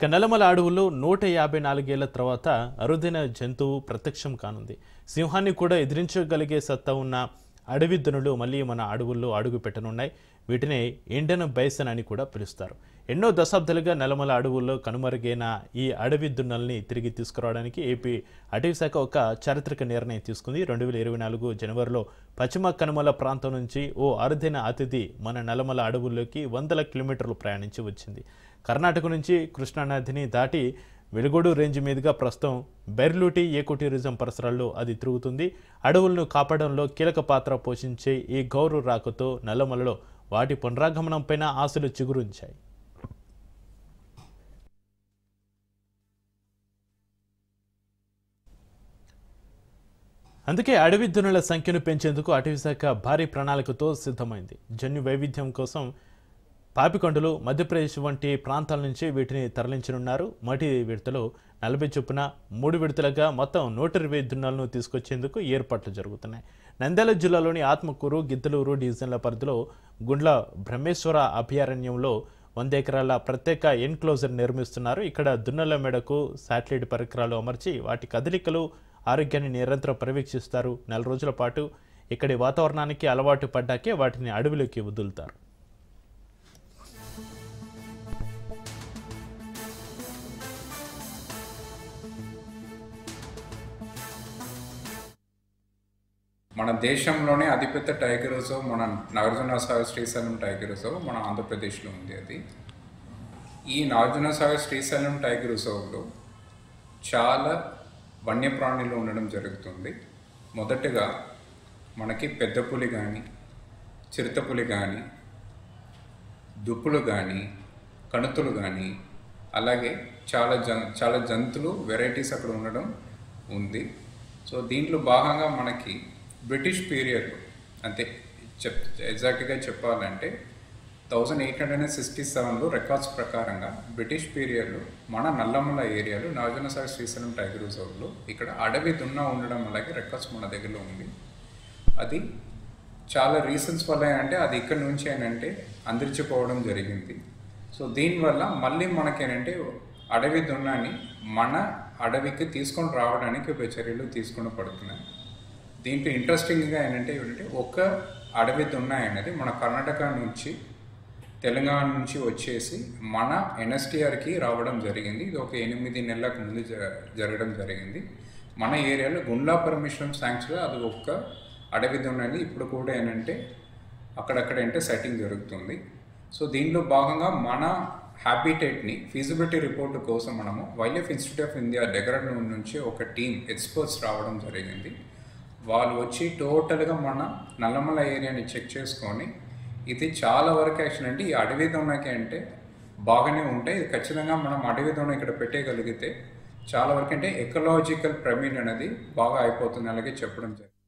నల్లమల అడవుల్లో 154 ఏళ్ల తర్వాత అరుదైన జంతువు ప్రత్యక్షం కానుంది. సింహాన్ని కూడా ఎదిరించగలిగే సత్తా ఉన్న అడవి దునులు మళ్ళీ మన అడవుల్లో అడుగు పెట్టనున్నాయి. వీటిని ఇండియన్ బైసన్ అని కూడా పిలుస్తారు. ఎన్నో దశాబ్దాలుగా నల్లమల అడవుల్లో కనుమరుగైన ఈ అడవి దున్నల్ని తిరిగి తీసుకురావడానికి ఏపీ అటవీ శాఖ ఒక చారిత్రక నిర్ణయం తీసుకుంది. 2024 జనవరిలో పశ్చిమ కనుమల ప్రాంతం నుంచి ఓ అరుదైన అతిథి మన నల్లమల అడవుల్లోకి 100 కిలోమీటర్లు ప్రయాణించి వచ్చింది. కర్ణాటక నుంచి కృష్ణానదిని దాటి వెలుగోడు రేంజ్ మీదుగా ప్రస్తుతం బెర్లూటి ఏకో టూరిజం పరిసరాల్లో అది తిరుగుతుంది. అడవులను కాపాడంలో కీలక పాత్ర పోషించే ఈ గౌరు రాకతో నల్లమలలో వాటి పునరాగమనంపైన ఆశలు చిగురించాయి. అందుకే అడవి దున్నుల సంఖ్యను పెంచేందుకు అటవీశాఖ భారీ ప్రణాళికతో సిద్ధమైంది. జన్యు వైవిధ్యం కోసం పాపికొండలు, మధ్యప్రదేశ్ వంటి ప్రాంతాల నుంచి వీటిని తరలించనున్నారు. మొదటి విడతలో 40 చొప్పున 3 విడతలుగా మొత్తం 120 దున్నలను తీసుకొచ్చేందుకు ఏర్పాట్లు జరుగుతున్నాయి. నంద్యాల జిల్లాలోని ఆత్మకూరు, గిద్దలూరు డివిజన్ల పరిధిలో గుండ్ల బ్రహ్మేశ్వర అభయారణ్యంలో 100 ఎకరాల ప్రత్యేక ఎన్క్లోజర్ నిర్మిస్తున్నారు. ఇక్కడ దున్నల మెడకు శాటిలైట్ పరికరాలు అమర్చి వాటి కదలికలు, ఆరోగ్యాన్ని నిరంతరం పర్యవేక్షిస్తారు. 4 రోజుల పాటు ఇక్కడి వాతావరణానికి అలవాటు పడ్డాకే వాటిని అడవిలోకి వదులుతారు. మన దేశంలోనే అతిపెద్ద టైగర్ రిజర్వ్ మన నాగార్జునసాగర్ శ్రీశైలం టైగర్ రిజర్వ్ మన ఆంధ్రప్రదేశ్లో ఉంది. అది ఈ నాగార్జునసాగర్ శ్రీశైలం టైగర్ రిజర్వ్లో చాలా వన్యప్రాణులు ఉండడం జరుగుతుంది. మొదటగా మనకి పెద్ద పులి కానీ, చిరుతపులి కానీ, దుప్పులు కానీ, కణుతులు కానీ, అలాగే చాలా జంతువులు వెరైటీస్ అక్కడ ఉండడం ఉంది. సో దీంట్లో భాగంగా మనకి బ్రిటిష్ పీరియడ్లో, అంటే ఎగ్జాక్ట్గా చెప్పాలంటే 1867లో రికార్డ్స్ ప్రకారంగా బ్రిటిష్ పీరియడ్లో మన నల్లమల ఏరియాలో నాగార్జునసాగర్ శ్రీశైలం టైగర్ రిజర్వ్లో ఇక్కడ అడవి దున్న ఉండడం అలాగే రికార్డ్స్ మన దగ్గరలో ఉంది. అది చాలా రీజన్స్ వల్ల ఏంటంటే అది ఇక్కడ నుంచి ఏంటంటే అందించిపోవడం జరిగింది. సో దీనివల్ల మళ్ళీ మనకేంటంటే అడవి దున్నాన్ని మన అడవికి తీసుకొని రావడానికి ఒక చర్యలు తీసుకొని పడుతున్నాయి. దీంట్లో ఇంట్రెస్టింగ్గా ఏంటంటే ఒక అడవి దున్న అనేది మన కర్ణాటక నుంచి, తెలంగాణ నుంచి వచ్చేసి మన ఎన్ఎస్టీఆర్కి రావడం జరిగింది. ఇది ఒక 8 నెలలకు ముందు జరగడం జరిగింది. మన ఏరియాలో గుండ్లా పర్మిషన్ శాంక్చురీ అది ఒక్క అడవి దున్న అనేది ఇప్పుడు కూడా ఏంటంటే అక్కడక్కడ అంటే సెట్టింగ్ జరుగుతుంది. సో దీంట్లో భాగంగా మన హ్యాబిటేట్ని ఫీజిబిలిటీ రిపోర్ట్ కోసం మనము wild life institute of India Dehradun నుంచి ఒక టీం ఎక్స్పర్ట్స్ రావడం జరిగింది. వాళ్ళు వచ్చి టోటల్గా మన నల్లమల ఏరియాని చెక్ చేసుకొని ఇది చాలా వరకు యాక్షన్ అంటే ఈ అడవి దొన్నకి అంటే బాగానే ఉంటాయి. ఇది ఖచ్చితంగా మనం అడవి దొన్న ఇక్కడ పెట్టగలిగితే చాలా వరకు అంటే ఎకలాజికల్ ప్రమిడ్ అనేది బాగా అయిపోతుంది అలాగే చెప్పడం జరిగింది.